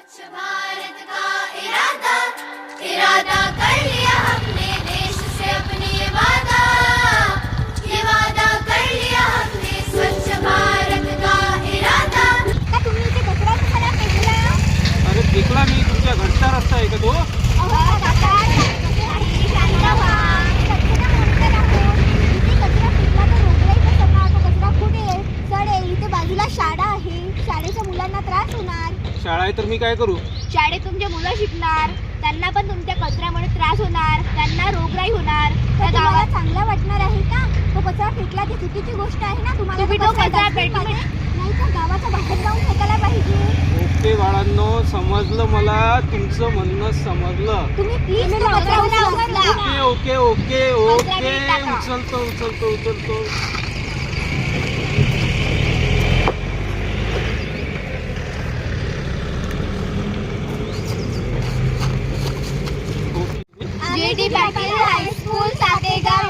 स्वच्छ भारत का इरादा इरादा कर लिया हमने देश से अपने ये वादा कर लिया हमने स्वच्छ भारत का इरादा। का तुम्ही इथे कचरा कशाला फेकला? अरे फेकला मी, तुमच्या घरचा रस्ता आहे का तो? अहो काका, शांत व्हा. कचरा मोठा नको. इथे कचरा फेकला तर रोगराई पसरणार. तो कचरा कुठे सडेल. इथे बाजूला शाळा आहे. शाळेच्या मुलांना त्रास होणार. शाळा आहे तर मी काय करू? शाळेत तुमचे मुलं शिकणार, त्यांना पण तुमच्या कचऱ्यामुळे त्रास होणार, त्यांना रोगराई होणार. त्या गावात चांगलं वाटणार आहे का? तो कचरा फेकला ती चुकीची गोष्ट आहे ना. तुम्हाला तो कचरा पेटून नाही तर गावाच्या बाहेर जाऊन फेकायला पाहिजे. ओके बाळांनो, समजलं, मला तुमचं म्हणणं समजलं. तुम्ही प्लीज तो कचरा उचला. ओके ओके ओके ओके कचरा नीट टाका. उचलतो. G D Patil high school सातेगाव